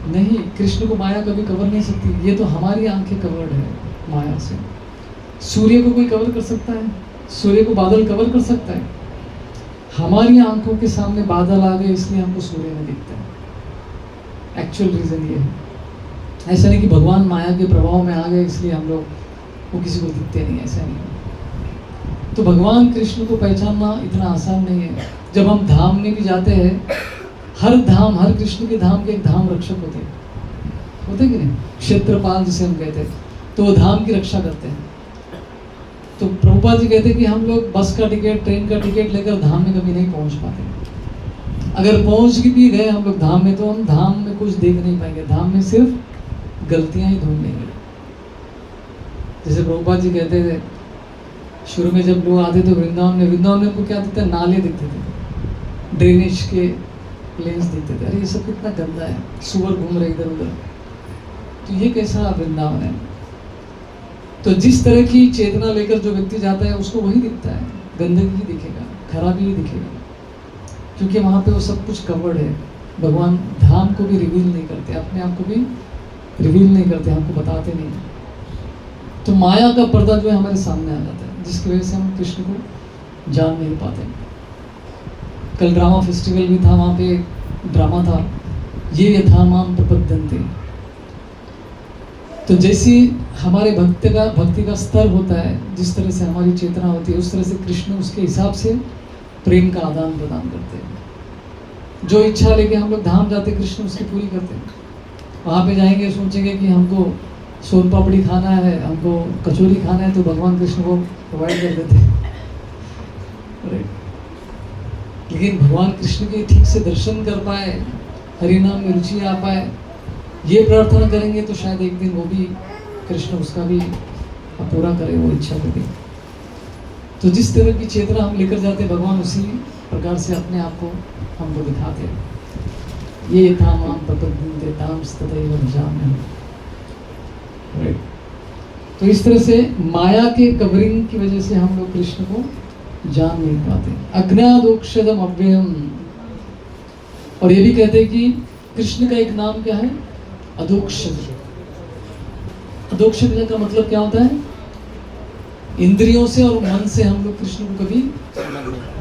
Speaker 1: नहीं, कृष्ण को माया कभी कवर नहीं सकती। ये तो हमारी आंखें कवर्ड है माया से। सूर्य को कोई कवर कर सकता है? सूर्य को बादल कवर कर सकता है? हमारी आंखों के सामने बादल आ गए इसलिए हमको सूर्य नहीं दिखता है। एक्चुअल रीजन ये है। ऐसा नहीं कि भगवान माया के प्रभाव में आ गए इसलिए हम लोग वो किसी को दिखते नहीं, ऐसा नहीं है। तो भगवान कृष्ण को पहचानना इतना आसान नहीं है। जब हम धाम में भी जाते हैं, हर धाम, हर कृष्ण के धाम के एक धाम रक्षक होते कि नहीं, क्षेत्रपाल जिसे हम कहते हैं, तो वो धाम की रक्षा करते हैं। तो प्रभुपाद जी कहते हैं कि हम लोग बस का टिकट, ट्रेन का टिकट लेकर धाम में कभी नहीं पहुंच पाते। अगर पहुंच भी गए हम लोग धाम में, तो हम धाम में कुछ देख नहीं पाएंगे। धाम में सिर्फ गलतियां ही ढूंढ लेंगे। जैसे प्रभुपाद जी कहते थे, शुरू में जब लोग आते थे वृंदावन में उनको क्या दिखता है, नाले दिखते थे, ड्रेनेज के लेन्स दिखते थे। अरे ये सब कितना गंदा है, सुअर घूम रहे इधर उधर। तो ये कैसा वृंदावन है? तो जिस तरह की चेतना लेकर जो व्यक्ति जाता है उसको वही दिखता है, गंदगी ही दिखेगा, खराबी ही दिखेगा, क्योंकि वहाँ पे वो सब कुछ कवर्ड है। भगवान धाम को भी रिवील नहीं करते, अपने आप को भी रिवील नहीं करते, हमको बताते नहीं। तो माया का पर्दा जो है हमारे सामने आ जाता है, जिसकी वजह से हम कृष्ण को जान नहीं पाते। कल ड्रामा फेस्टिवल भी था, वहाँ पे ड्रामा था, ये यथामाम प्रपद्यन्ते। तो जैसी हमारे भक्ति का स्तर होता है, जिस तरह से हमारी चेतना होती है, उस तरह से कृष्ण उसके हिसाब से प्रेम का आदान प्रदान करते हैं। जो इच्छा लेके हम लोग धाम जाते, कृष्ण उसकी पूरी करते हैं। वहाँ पे जाएंगे, सोचेंगे कि हमको सोन पापड़ी खाना है, हमको कचौरी खाना है, तो भगवान कृष्ण को प्रोवाइड कर देते हैं। लेकिन भगवान कृष्ण के ठीक से दर्शन कर पाए, हरि नाम में रुचि आ पाए, ये प्रार्थना करेंगे तो शायद एक दिन वो भी कृष्ण उसका भी पूरा करे वो इच्छा को भी। तो जिस तरह की चेतना हम लेकर जाते हैं, भगवान उसी प्रकार से अपने आप को हमको दिखाते हैं। ये था माम प्रपद्यन्ते ताम तदैव भजाम्यहम्। तो इस तरह से माया के कवरिंग की वजह से हम लोग कृष्ण को जान नहीं पाते। अज्ञादोक्षजम अव्ययम। और ये भी कहते हैं कि कृष्ण का एक नाम क्या है? अदोक्षज। अदोक्षज का मतलब क्या होता है? इंद्रियों से और मन से हम लोग कृष्ण को कभी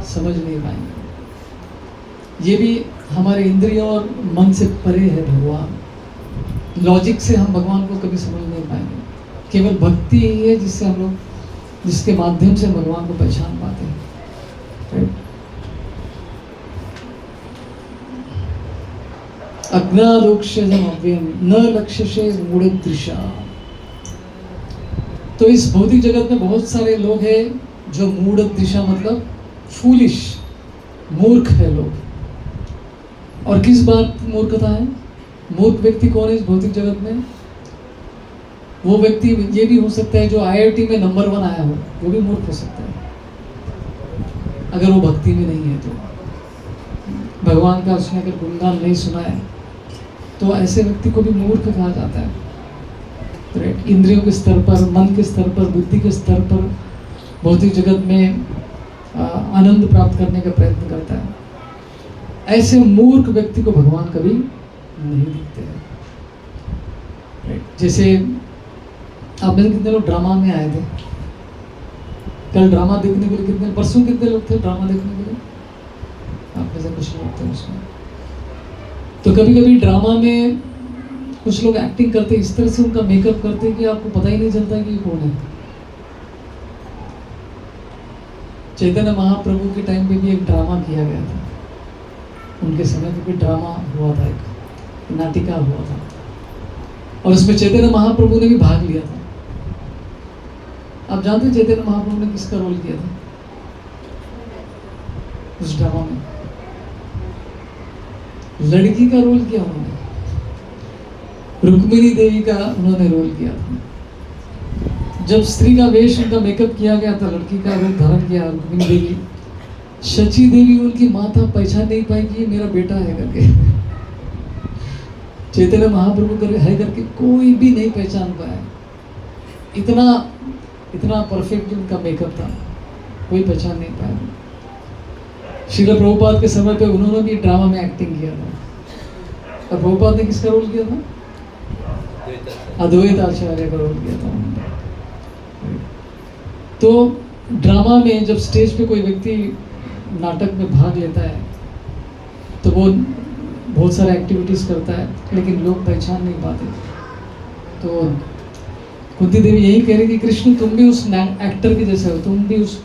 Speaker 1: समझ नहीं पाएंगे। ये भी हमारे इंद्रियों और मन से परे है भगवान। लॉजिक से हम भगवान को कभी समझ नहीं पाएंगे। केवल भक्ति ही है जिससे हम लोग, जिसके माध्यम से भगवान को पहचान पाते हैं। अज्ञादोक्षजम अव्ययम न लक्ष्यसे मूढ़दृशा। तो इस भौतिक जगत में बहुत सारे लोग हैं जो मूढ़दृशा मतलब फूलिश, मूर्ख है लोग। और किस बात मूर्खता है? मूर्ख व्यक्ति कौन है इस भौतिक जगत में? वो व्यक्ति ये भी हो सकता है जो IIT में नंबर 1 आया हो, वो भी मूर्ख हो सकता है अगर वो भक्ति में नहीं है तो। भगवान का उसने अगर गुणगान नहीं सुना है तो ऐसे व्यक्ति को भी मूर्ख कहा जाता है। इंद्रियों के स्तर पर, मन के स्तर पर, बुद्धि के स्तर पर भौतिक जगत में आनंद प्राप्त करने का प्रयत्न करता है। ऐसे मूर्ख व्यक्ति को भगवान कभी नहीं दिखते हैं। जैसे आप में कितने लोग ड्रामा में आए थे? कल ड्रामा देखने के लिए कितने, परसों कितने लोग थे ड्रामा देखने के लिए? आप में से कुछ लोग थे उसमें। तो कभी कभी ड्रामा में कुछ लोग एक्टिंग करते, इस तरह से उनका मेकअप करते कि आपको पता ही नहीं चलता कि ये कौन है। चैतन्य महाप्रभु के टाइम पे भी एक ड्रामा किया गया था। उनके समय पे भी ड्रामा हुआ था, एक नाटिका हुआ था, और उसमें चैतन्य महाप्रभु ने भी भाग लिया था। आप जानते हैं चैतन्य महाप्रभु ने किसका रोल किया था उस ड्रामा में? लड़की का रोल किया उन्होंने, रुक्मिणी देवी का उन्होंने रोल किया था। जब स्त्री का वेश, उनका मेकअप किया गया था, लड़की का रूप धारण किया रुक्मिणी देवी, शची देवी उनकी माता पहचान नहीं पाई कि ये मेरा बेटा है करके। चैतन्य महाप्रभु है करके कोई भी नहीं पहचान पाया। इतना परफेक्ट उनका मेकअप था, कोई पहचान नहीं पाया। श्रील प्रभुपाद के समय पे उन्होंने भी ड्रामा में एक्टिंग किया था। और प्रभुपाद ने किसका रोल किया था? अद्वैत आचार्य का रोल किया था उन्होंने। तो ड्रामा में जब स्टेज पे कोई व्यक्ति नाटक में भाग लेता है तो वो बहुत सारे एक्टिविटीज़ करता है, लेकिन लोग पहचान नहीं पाते। तो कुंती देवी यही कह रही थी, कृष्ण तुम भी उस एक्टर के जैसे हो, तुम भी उस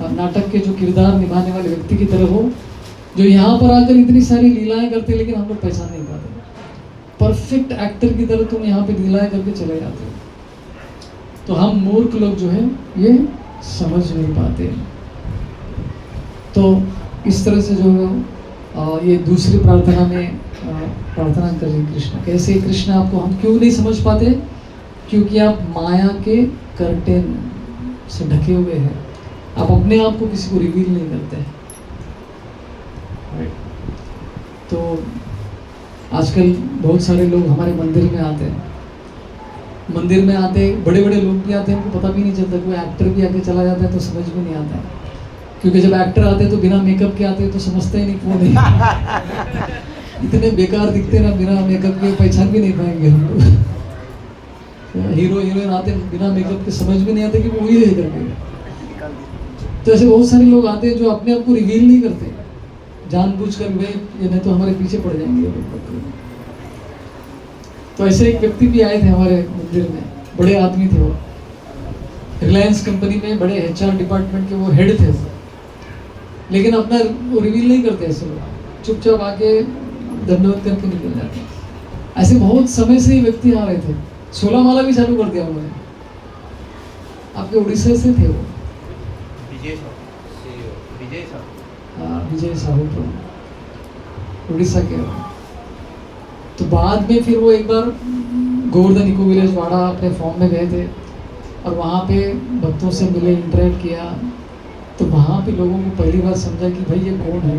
Speaker 1: नाटक के जो किरदार निभाने वाले व्यक्ति की तरह हो, जो यहाँ पर आकर इतनी सारी लीलाएं करते लेकिन हम लोग पहचान नहीं पाते। परफेक्ट एक्टर की तरह तुम यहाँ पे लीलाएं करके चले जाते हो। तो हम मूर्ख लोग जो है ये समझ नहीं पाते। तो इस तरह से जो ये दूसरी प्रार्थना में प्रार्थना करें कृष्ण, कैसे कृष्ण आपको हम क्यों नहीं समझ पाते? क्योंकि आप माया के कर्टेन से ढके हुए हैं। आप अपने आप को किसी को रिवील नहीं करते हैं। तो आजकल बहुत सारे लोग हमारे मंदिर में आते हैं, मंदिर में आते बड़े बड़े लोग भी आते हैं, उनको पता भी नहीं चलता। कोई एक्टर भी आके चला जाता है तो समझ भी नहीं आता है। क्योंकि जब एक्टर आते हैं तो बिना मेकअप के आते हैं तो समझते ही नहीं कौन है। इतने बेकार दिखते ना, बिना मेकअप के पहचान भी नहीं पाएंगे हम लोग। हीरो हीरोइन आते बिना मेकअप के, समझ भी नहीं आते कि वो ही है करके। तो ऐसे बहुत सारे लोग आते हैं जो अपने आप को रिवील नहीं करते, जानबूझकर भाई ये नहीं तो हमारे पीछे पड़ जाएंगे। तो ऐसे एक व्यक्ति भी आए थे हमारे मंदिर में, बड़े आदमी थे वो, रिलायंस कंपनी में बड़े HR डिपार्टमेंट के वो हेड थे, लेकिन अपना वो रिवील नहीं करते ऐसे लोग, चुपचाप आके दंडवत करके निकल जाते। ऐसे बहुत समय से ही व्यक्ति आ रहे थे, 16 माला भी चालू कर दिया उन्होंने। आपके उड़ीसा से थे वो, विजय साहू प्रभु, उड़ीसा के। तो बाद में फिर वो एक बार गोवर्धन इको विलेज वाड़ा अपने फॉर्म में गए थे और वहाँ पे भक्तों से मिले, इंटरेक्ट किया। तो वहाँ पे लोगों को पहली बार समझा कि भाई ये कौन है,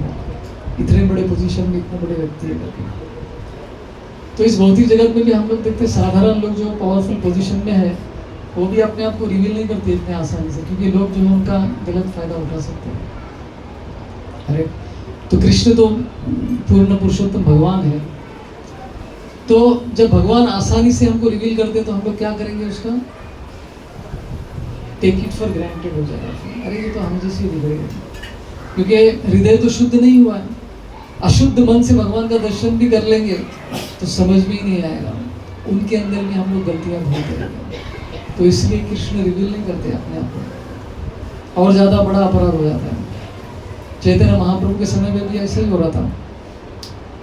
Speaker 1: इतने बड़े पोजीशन में इतने बड़े व्यक्ति है करके। तो इस भौतिक जगत में भी हम लोग देखते साधारण लोग जो पावरफुल पोजीशन में है वो भी अपने आप को रिवील नहीं करते इतने आसानी से, क्योंकि लोग जो है उनका गलत फायदा उठा सकते हैं। अरे तो कृष्ण तो पूर्ण पुरुषोत्तम भगवान है, तो जब भगवान आसानी से हमको रिवील करते तो हम लोग क्या करेंगे, उसका टेक इट फॉर ग्रांटेड हो जाएगा। अरे ये तो हम जैसे ही दिख रहे हैं, क्योंकि हृदय तो शुद्ध नहीं हुआ है। अशुद्ध मन से भगवान का दर्शन भी कर लेंगे तो समझ भी नहीं आएगा, उनके अंदर भी हम लोग गलतियां ढूंढते रहेंगे। तो इसलिए कृष्ण रिवील नहीं करते अपने आप को, और ज़्यादा बड़ा अपराध हो जाता है। चैतन्य महाप्रभु के समय में भी ऐसा ही हो रहा था।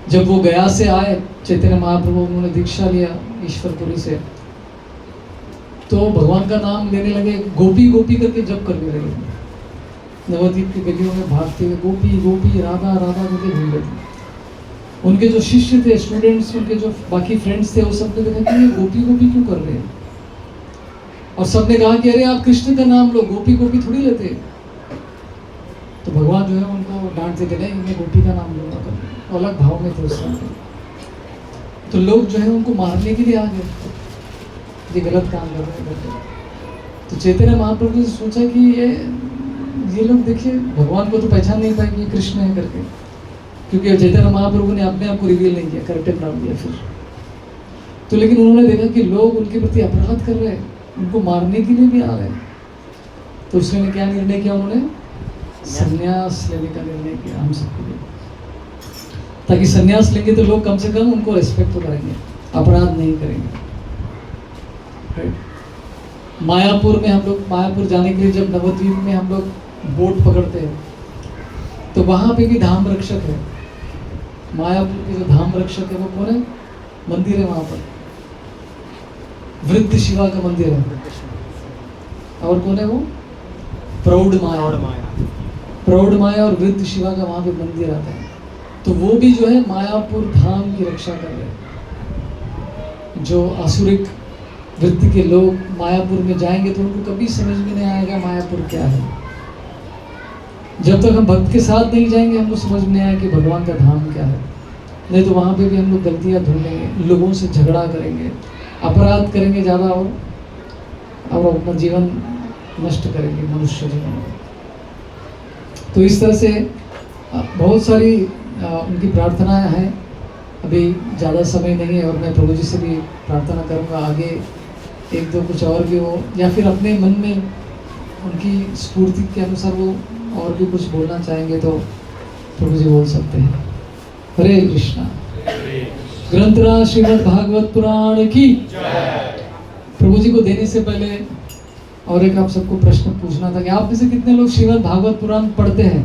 Speaker 1: जब वो गया से आए चैतन्य महाप्रभु, उन्होंने दीक्षा लिया ईश्वरपुरी से, तो भगवान का नाम लेने लगे, गोपी गोपी करके जप करने लगे, नवद्वीप की गलियों में भागते हुए गोपी गोपी राधा राधा करके घूम रहे थे। उनके जो शिष्य थे, स्टूडेंट्स, उनके जो बाकी फ्रेंड्स थे, वो सब ने देखा कि ये गोपी गोपी क्यों कर रहे हैं, और सबने कहा कि अरे आप कृष्ण का नाम लो, गोपी गोपी थोड़ी लेते। तो भगवान जो है उनको डांटते थे, नहीं मैं गोपी का नाम लूंगा करके, अलग भाव में थे उस समय। तो लोग जो है उनको मारने के लिए आ गए, ये गलत काम कर रहे हैं। तो चैतन्य महाप्रभु ने सोचा कि ये लोग देखिए भगवान को तो पहचान नहीं पाए कि ये कृष्ण है करके, क्योंकि चैतन्य महाप्रभु ने अपने आप को रिवील नहीं किया, करेक्टेड नाम दिया फिर। तो लेकिन उन्होंने देखा कि लोग उनके प्रति अपराध कर रहे हैं, उनको मारने के लिए भी आ रहे हैं। तो उसने क्या निर्णय किया, उन्होंने संन्यास लेने का निर्णय किया हम सबके लिए, ताकि संन्यास लेंगे तो लोग कम से कम उनको रेस्पेक्ट तो करेंगे, अपराध नहीं करेंगे। मायापुर में हम लोग, मायापुर जाने के लिए जब नवद्वीप में हम लोग बोट पकड़ते हैं तो वहाँ पे भी धाम रक्षक है। मायापुर के जो धाम रक्षक है वो कौन है, मंदिर है वहाँ पर, वृद्ध शिवा का मंदिर है। और कौन है वो, प्रौढ़ माया, प्रौढ़ माया और वृद्ध शिवा का वहाँ पे मंदिर आता है। तो वो भी जो है मायापुर धाम की रक्षा कर रहे हैं। जो आसुरिक वृत्ति के लोग मायापुर में जाएंगे तो उनको कभी समझ में नहीं आएगा मायापुर क्या है। जब तक हम भक्त के साथ नहीं जाएंगे हमको समझ में नहीं आएगा कि भगवान का धाम क्या है। नहीं तो वहाँ पे भी हम लोग गलतियाँ ढूंढेंगे, लोगों से झगड़ा करेंगे, अपराध करेंगे ज़्यादा, और अपना जीवन नष्ट करेंगे, मनुष्य जीवन। तो इस तरह से बहुत सारी उनकी प्रार्थनाएं हैं। अभी ज़्यादा समय नहीं है और मैं प्रभु जी से भी प्रार्थना करूँगा आगे एक दो कुछ और भी हो, या फिर अपने मन में उनकी स्फूर्ति के अनुसार वो और भी कुछ बोलना चाहेंगे तो प्रभु जी बोल सकते हैं। हरे कृष्णा। ग्रंथराज श्रीमद् भागवत पुराण की। प्रभु जी को देने से पहले और एक आप सबको प्रश्न पूछना था कि आप में से कितने लोग श्रीमद् भागवत पुराण पढ़ते हैं?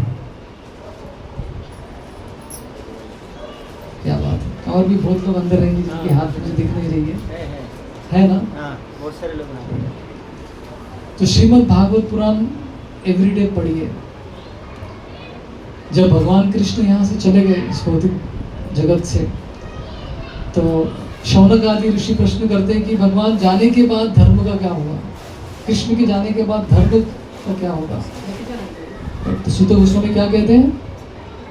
Speaker 1: क्या बात है। और भी बहुत लोग अंदर रहेंगे जिनके हाथ मुझे दिख नहीं रही है ना?
Speaker 2: बहुत सारे लोग हैं।
Speaker 1: तो श्रीमद् भागवत पुराण एवरीडे पढ़िए। जब भगवान कृष्ण यहाँ से चले गए इस भौतिक जगत से, तो शौनक आदि ऋषि प्रश्न करते हैं कि भगवान जाने के बाद धर्म का क्या होगा, कृष्ण के जाने के बाद धर्म का क्या होगा। तो सूत गोस्वामी क्या कहते हैं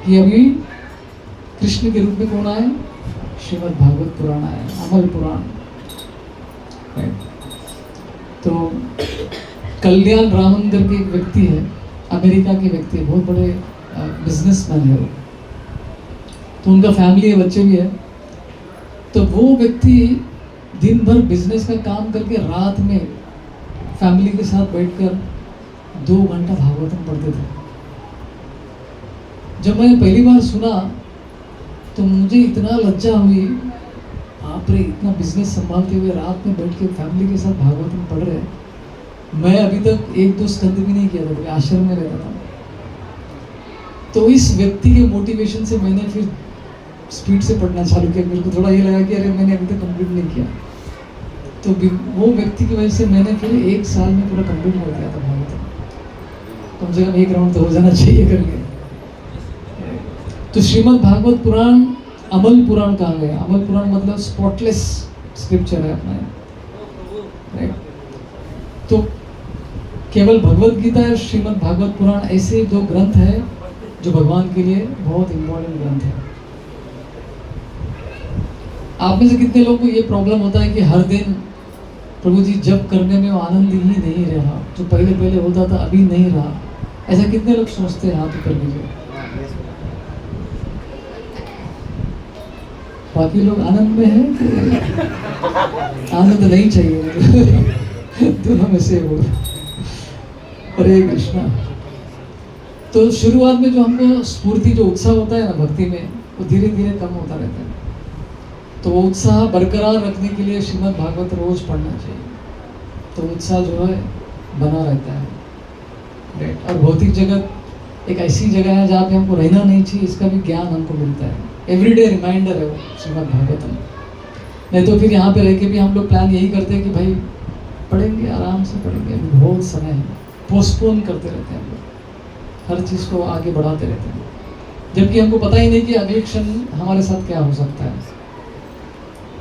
Speaker 1: कि अभी कृष्ण के रूप में कौन आए? श्रीमद् भागवत पुराण आया, अमर पुराण। तो कल्याण रामन करके एक व्यक्ति है, अमेरिका के व्यक्ति, बहुत बड़े बिजनेसमैन है वो, तो उनका फैमिली है, बच्चे भी है। तो वो व्यक्ति दिन भर बिजनेस का काम करके रात में फैमिली के साथ बैठकर 2 घंटा भागवतम पढ़ते थे। जब मैंने पहली बार सुना तो मुझे इतना लज्जा हुई, बाप रे, इतना बिजनेस संभालते हुए रात में बैठ के फैमिली के साथ भागवतम पढ़ रहे हैं। मैं अभी तक 1-2 स्कंद भी नहीं किया था, क्योंकि आश्रम में रहता था। तो इस व्यक्ति के मोटिवेशन से मैंने फिर स्पीड से पढ़ना चालू किया। मेरे को थोड़ा ये लगा कि अरे मैंने अभी तक कंप्लीट नहीं किया। तो वो व्यक्ति की वजह से मैंने फिर 1 साल में पूरा कंप्लीट कर दिया था भागवतम। कम से कम 1 राउंड तो हो जाना चाहिए करके। तो श्रीमद् भागवत पुराण अमल पुराण कहा गया। अमल पुराण मतलब स्पॉटलेस स्क्रिप्चर है अपना, राइट। तो केवल भगवत गीता और श्रीमद् भागवत पुराण ऐसे 2 ग्रंथ है जो भगवान के लिए बहुत इंपॉर्टेंट ग्रंथ है। आप में से कितने लोगों को ये प्रॉब्लम होता है कि हर दिन प्रभु जी जप करने में वो आनंद ही नहीं रहा, जो पहले पहले होता था अभी नहीं रहा? ऐसा कितने लोग सोचते हैं? हाथ ऊपर कीजिए। बाकी लोग आनंद में हैं कि आनंद नहीं चाहिए? दोनों में से वो। हरे कृष्णा। तो शुरुआत में जो हमको स्फूर्ति, जो उत्साह होता है ना भक्ति में, वो धीरे धीरे कम होता रहता है। तो वो उत्साह बरकरार रखने के लिए श्रीमद् भागवत रोज पढ़ना चाहिए, तो उत्साह जो है बना रहता है, राइट। और भौतिक जगत एक ऐसी जगह है जहाँ पे हमको रहना नहीं चाहिए, इसका भी ज्ञान हमको मिलता है। एवरीडे रिमाइंडर है वो श्रीमद् भागवतम। नहीं तो फिर यहाँ पे रह के भी हम लोग प्लान यही करते हैं कि भाई पढ़ेंगे, आराम से पढ़ेंगे, अभी बहुत समय है, पोस्टपोन करते रहते हैं हम लोग, हर चीज़ को आगे बढ़ाते रहते हैं, जबकि हमको पता ही नहीं कि अगले क्षण हमारे साथ क्या हो सकता है,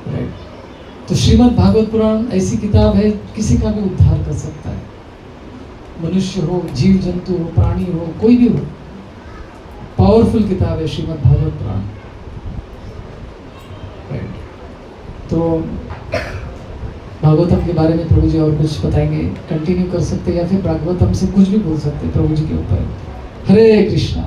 Speaker 1: राइट। तो श्रीमद् भागवत पुराण ऐसी किताब है, किसी का भी उद्धार कर सकता है। मनुष्य हो, जीव जंतु हो, प्राणी हो, कोई भी हो, पावरफुल किताब है श्रीमद् भागवत पुराण, राइट। तो भागवतम के बारे में प्रभु जी और कुछ बताएंगे, कंटिन्यू कर सकते हैं या फिर भागवतम से कुछ भी बोल सकते हैं प्रभु जी के ऊपर। हरे कृष्णा।